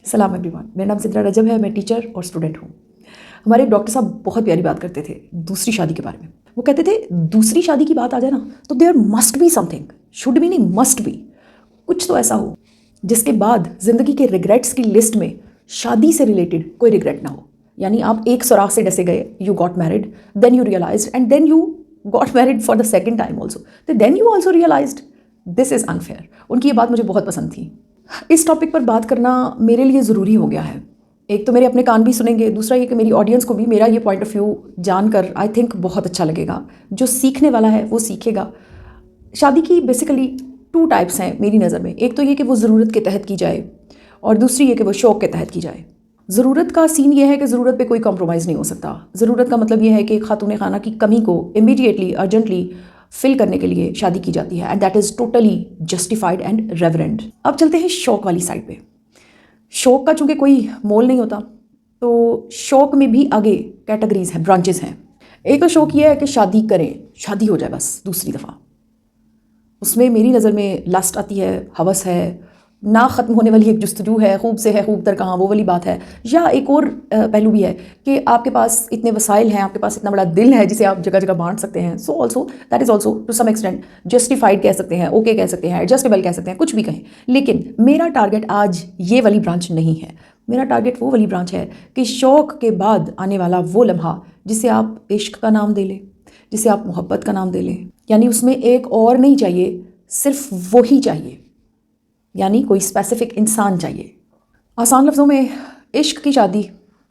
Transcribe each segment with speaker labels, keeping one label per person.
Speaker 1: सलाम एवरीवन, मेरा नाम सिद्रा रजब है। मैं टीचर और स्टूडेंट हूँ। हमारे एक डॉक्टर साहब बहुत प्यारी बात करते थे दूसरी शादी के बारे में। वो कहते थे दूसरी शादी की बात आ जाए ना तो there must be something, should be नहीं मस्ट बी, कुछ तो ऐसा हो जिसके बाद ज़िंदगी के रिग्रेट्स की लिस्ट में शादी से रिलेटेड कोई रिग्रेट ना हो। यानी आप एक सुराख से डसे गए, you got married, then you realise and then you got married for the second time also, then you also realised this is unfair. उनकी ये बात मुझे बहुत पसंद थी। इस टॉपिक पर बात करना मेरे लिए ज़रूरी हो गया है। एक तो मेरे अपने कान भी सुनेंगे, दूसरा ये कि मेरी ऑडियंस को भी मेरा ये पॉइंट ऑफ व्यू जानकर आई थिंक बहुत अच्छा लगेगा। जो सीखने वाला है वो सीखेगा। शादी की बेसिकली 2 टाइप्स हैं मेरी नज़र में। एक तो ये कि वो ज़रूरत के तहत की जाए और दूसरी ये कि वो शौक़ के तहत की जाए। ज़रूरत का सीन ये है कि ज़रूरत पे कोई कॉम्प्रोमाइज़ नहीं हो सकता। ज़रूरत का मतलब ये है कि खातून खाना की कमी को इमीडिएटली अर्जेंटली फिल करने के लिए शादी की जाती है, and that is totally justified and reverent. अब चलते हैं शौक़ वाली साइड पे। शौक़ का चूँकि कोई मोल नहीं होता तो शौक़ में भी आगे कैटेगरीज हैं, ब्रांचेस हैं। एक तो शौक़ ये है कि शादी करें, शादी हो जाए बस दूसरी दफ़ा। उसमें मेरी नज़र में लस्ट आती है, हवस है, ना ख़त्म होने वाली एक जुस्तजू है, खूब से है खूब तर कहाँ, वो वाली बात है। या एक और पहलू भी है कि आपके पास इतने वसाइल हैं, आपके पास इतना बड़ा दिल है जिसे आप जगह जगह बांट सकते हैं। So also that is also to some extent justified कह सकते हैं, ओके कह सकते हैं, एडजस्टेबल कह सकते हैं, कुछ भी कहें। लेकिन मेरा टारगेट आज ये वाली ब्रांच नहीं है। मेरा टारगेट वो वाली ब्रांच है कि शौक़ के बाद आने वाला वो लम्हा जिसे आप इश्क का नाम दे लें, जिसे आप मोहब्बत का नाम दे लें। यानी उसमें एक और नहीं चाहिए, सिर्फ वही चाहिए। यानी कोई स्पेसिफिक इंसान चाहिए। आसान लफ्ज़ों में इश्क की शादी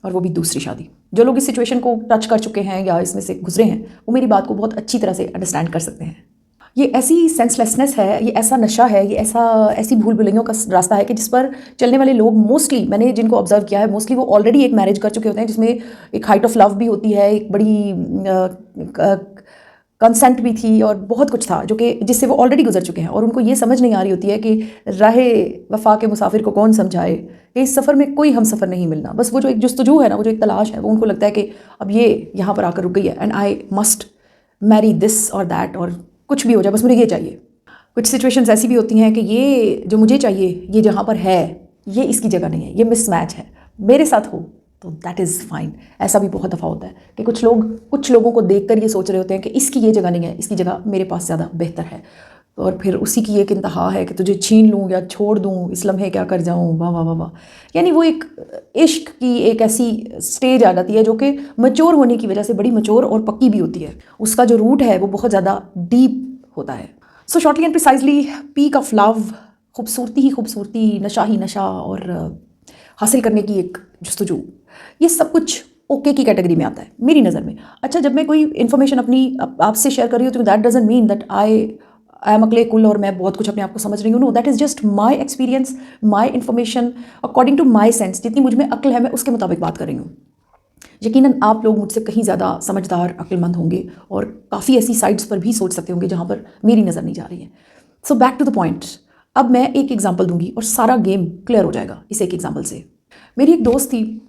Speaker 1: और वो भी दूसरी शादी। जो लोग इस सिचुएशन को टच कर चुके हैं या इसमें से गुजरे हैं वो मेरी बात को बहुत अच्छी तरह से अंडरस्टैंड कर सकते हैं। ये ऐसी सेंसलेसनेस है, ये ऐसा नशा है, ये ऐसी भूल भुलैयों का रास्ता है कि जिस पर चलने वाले लोग मोस्टली, मैंने जिनको ऑब्जर्व किया है, मोस्टली वो ऑलरेडी एक मैरिज कर चुके होते हैं जिसमें एक हाइट ऑफ लव भी होती है, एक बड़ी कंसेंट भी थी और बहुत कुछ था जो कि जिससे वो ऑलरेडी गुजर चुके हैं। और उनको ये समझ नहीं आ रही होती है कि राहे वफा के मुसाफिर को कौन समझाए कि इस सफ़र में कोई हम सफ़र नहीं मिलना। बस वो जो एक जुस्तजू है ना, वो जो एक तलाश है, वो उनको लगता है कि अब ये यहाँ पर आकर रुक गई है and I must Mary this और दैट, और कुछ भी हो जाए बस मुझे ये चाहिए। कुछ सिचुएशंस ऐसी भी होती हैं कि ये जो मुझे चाहिए ये जहाँ पर है ये इसकी जगह नहीं है, ये मिसमैच है, मेरे साथ हो तो दैट इज़ फाइन। ऐसा भी बहुत दफ़ा होता है कि कुछ लोगों को देखकर ये सोच रहे होते हैं कि इसकी ये जगह नहीं है, इसकी जगह मेरे पास ज़्यादा बेहतर है, और फिर उसी की एक इंतहा है कि तुझे छीन लूँ या छोड़ दूँ, इस लम्हे क्या कर जाऊँ, वाह वाह वाह वाह। यानी वो एक इश्क की एक ऐसी स्टेज आ जाती है जो कि मैच्योर होने की वजह से बड़ी मैच्योर और पक्की भी होती है। उसका जो रूट है वो बहुत ज़्यादा डीप होता है। So shortly and precisely, peak of love, खूबसूरती ही खूबसूरती, नशा ही नशा और हासिल करने की एक जुस्तजू, ये सब कुछ ओके की कैटेगरी में आता है मेरी नज़र में। अच्छा, जब मैं कोई इन्फॉर्मेशन अपनी आपसे शेयर कर रही हूँ तो that doesn't mean that I am अकले कुल और मैं बहुत कुछ अपने आप को समझ रही हूँ। No, that is just my experience, my information according to my sense. जितनी मुझ में अक्ल है मैं उसके मुताबिक बात कर रही हूँ। यकीनन आप लोग मुझसे कहीं ज़्यादा समझदार, अक्लमंद होंगे और काफ़ी ऐसी साइड्स पर भी सोच सकते होंगे जहाँ पर मेरी नज़र नहीं जा रही है। So back to the point. अब मैं एक एग्जाम्पल दूंगी और सारा गेम क्लियर हो जाएगा इस एक एग्जाम्पल से। मेरी एक दोस्त थी,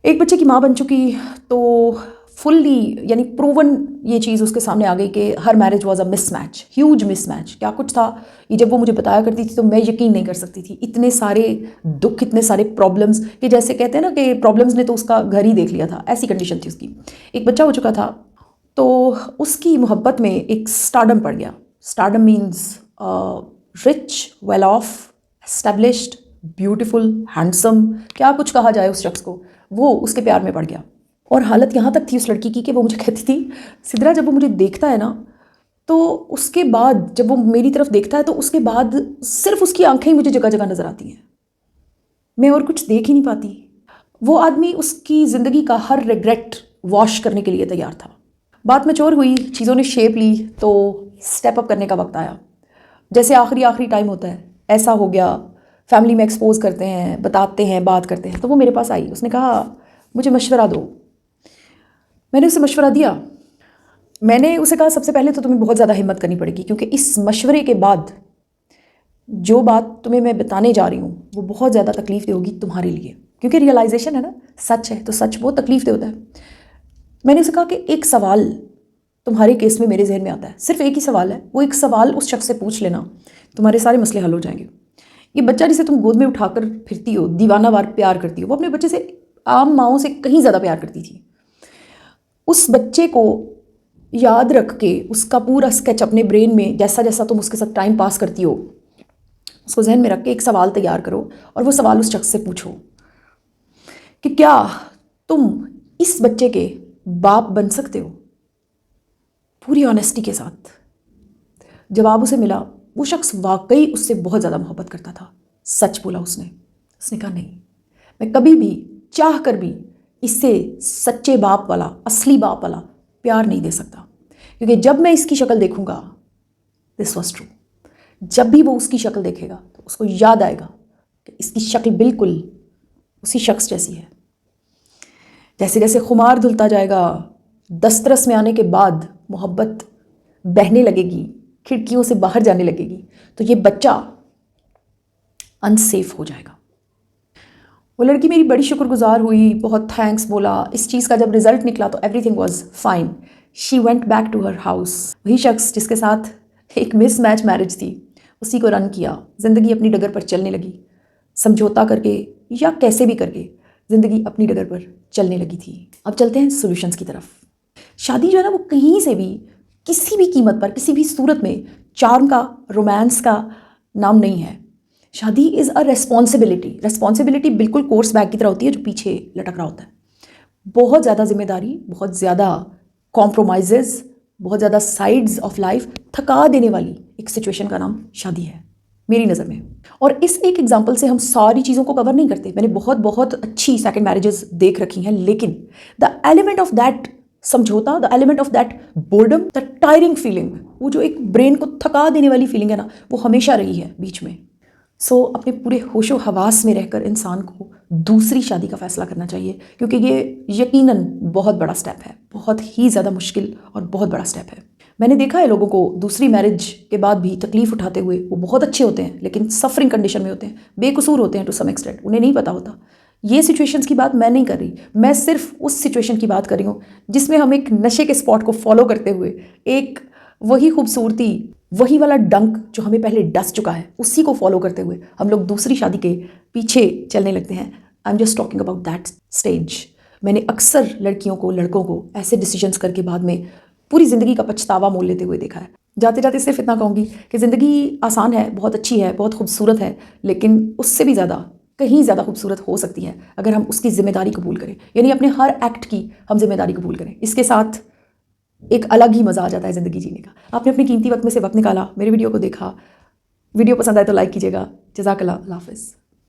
Speaker 1: एक बच्चे की माँ बन चुकी, तो फुल्ली यानी प्रूवन ये चीज़ उसके सामने आ गई कि हर marriage was a mismatch, huge mismatch. क्या कुछ था ये जब वो मुझे बताया करती थी तो मैं यकीन नहीं कर सकती थी। इतने सारे दुख, इतने सारे प्रॉब्लम्स कि जैसे कहते हैं ना कि प्रॉब्लम्स ने तो उसका घर ही देख लिया था, ऐसी कंडीशन थी उसकी। एक बच्चा हो चुका था तो उसकी मोहब्बत में एक स्टारडम पड़ गया। Stardom means rich, well of, established, beautiful, handsome, क्या कुछ कहा जाए उस शख्स को, वो उसके प्यार में पड़ गया। और हालत यहाँ तक थी उस लड़की की कि वो मुझे कहती थी, सिद्रा जब वो मुझे देखता है ना तो उसके बाद जब वो मेरी तरफ देखता है तो उसके बाद सिर्फ उसकी आंखें ही मुझे जगह जगह नज़र आती हैं, मैं और कुछ देख ही नहीं पाती। वो आदमी उसकी ज़िंदगी का हर रिग्रेट वॉश करने के लिए तैयार था। बात मैच्योर हुई, चीज़ों ने शेप ली तो स्टेप अप करने का वक्त आया। जैसे आखिरी टाइम होता है ऐसा हो गया, फैमिली में एक्सपोज करते हैं, बताते हैं, बात करते हैं। तो वो मेरे पास आई, उसने कहा मुझे मशवरा दो। मैंने उसे मशवरा दिया। मैंने उसे कहा सबसे पहले तो तुम्हें बहुत ज़्यादा हिम्मत करनी पड़ेगी, क्योंकि इस मशवरे के बाद जो बात तुम्हें मैं बताने जा रही हूँ वो बहुत ज़्यादा तकलीफ दे होगी तुम्हारे लिए, क्योंकि रियलाइजेशन है ना, सच है तो सच बहुत तकलीफ दे होता है। मैंने उसे कहा कि एक सवाल तुम्हारे केस में मेरे जहन में आता है, सिर्फ एक ही सवाल है, वो एक सवाल उस शख्स से पूछ लेना, तुम्हारे सारे मसले हल हो जाएंगे। ये बच्चा जिसे तुम गोद में उठाकर फिरती हो, दीवानावार प्यार करती हो, वो अपने बच्चे से आम माँओं से कहीं ज़्यादा प्यार करती थी। उस बच्चे को याद रख के उसका पूरा स्केच अपने ब्रेन में, जैसा जैसा तुम उसके साथ टाइम पास करती हो, उसको जहन में रख के एक सवाल तैयार करो और वो सवाल उस शख्स से पूछो कि क्या तुम इस बच्चे के बाप बन सकते हो? पूरी ऑनेस्टी के साथ जवाब उसे मिला। वो शख्स वाकई उससे बहुत ज़्यादा मोहब्बत करता था। सच बोला उसने कहा नहीं, मैं कभी भी चाह कर भी इससे सच्चे बाप वाला, असली बाप वाला प्यार नहीं दे सकता, क्योंकि जब मैं इसकी शक्ल देखूंगा, दिस वॉज ट्रू, जब भी वो उसकी शक्ल देखेगा तो उसको याद आएगा कि इसकी शक्ल बिल्कुल उसी शख्स जैसी है। जैसे जैसे खुमार धुलता जाएगा, दस्तरस में आने के बाद मोहब्बत बहने लगेगी, खिड़कियों से बाहर जाने लगेगी, तो ये बच्चा अनसेफ हो जाएगा। वो लड़की मेरी बड़ी शुक्रगुजार हुई, बहुत थैंक्स बोला। इस चीज़ का जब रिजल्ट निकला तो everything was fine. She went back to her house. वही शख्स जिसके साथ एक मिसमैच मैरिज थी, उसी को रन किया। ज़िंदगी अपनी डगर पर चलने लगी, समझौता करके या कैसे भी करके ज़िंदगी अपनी डगर पर चलने लगी थी। अब चलते हैं सॉल्यूशंस की तरफ। शादी जो है ना, वो कहीं से भी, किसी भी कीमत पर, किसी भी सूरत में चार्म का, रोमांस का नाम नहीं है। शादी इज़ अ रेस्पॉन्सिबिलिटी बिल्कुल कोर्स बैग की तरह होती है जो पीछे लटक रहा होता है। बहुत ज़्यादा जिम्मेदारी, बहुत ज़्यादा कॉम्प्रोमाइज़ेस, बहुत ज़्यादा साइड्स ऑफ लाइफ थका देने वाली एक सिचुएशन का नाम शादी है मेरी नज़र में। और इस एक एग्जाम्पल से हम सारी चीज़ों को कवर नहीं करते। मैंने बहुत बहुत अच्छी सेकंड मैरिजेस देख रखी हैं, लेकिन द एलिमेंट ऑफ दैट समझौता, the element of that boredom, the tiring feeling, वो जो एक ब्रेन को थका देने वाली फीलिंग है ना, वो हमेशा रही है बीच में। सो अपने पूरे होशो हवास में रहकर इंसान को दूसरी शादी का फैसला करना चाहिए, क्योंकि ये यकीनन बहुत बड़ा स्टेप है, बहुत ही ज़्यादा मुश्किल और बहुत बड़ा स्टेप है। मैंने देखा है लोगों को दूसरी मैरिज के बाद भी तकलीफ़ उठाते हुए। वो बहुत अच्छे होते हैं लेकिन सफरिंग कंडीशन में होते हैं, बेकसूर होते हैं टू सम एक्सटेंट, उन्हें नहीं पता होता। ये सिचुएशंस की बात मैं नहीं कर रही, मैं सिर्फ उस सिचुएशन की बात कर रही हूँ जिसमें हम एक नशे के स्पॉट को फॉलो करते हुए, एक वही खूबसूरती, वही वाला डंक जो हमें पहले डस चुका है, उसी को फॉलो करते हुए हम लोग दूसरी शादी के पीछे चलने लगते हैं। I am just talking about that stage. मैंने अक्सर लड़कियों को, लड़कों को ऐसे डिसीजंस करके बाद में पूरी ज़िंदगी का पछतावा मोल लेते हुए देखा है। जाते जाते सिर्फ इतना कहूँगी कि ज़िंदगी आसान है, बहुत अच्छी है, बहुत खूबसूरत है, लेकिन उससे भी ज़्यादा, कहीं ज़्यादा खूबसूरत हो सकती है अगर हम उसकी ज़िम्मेदारी कबूल करें, यानी अपने हर एक्ट की हम जिम्मेदारी कबूल करें। इसके साथ एक अलग ही मज़ा आ जाता है ज़िंदगी जीने का। आपने अपनी कीमती वक्त में से वक्त निकाला, मेरे वीडियो को देखा। वीडियो पसंद आए तो लाइक कीजिएगा। जज़ाकल्लाह, अल्लाह हाफ़िज़।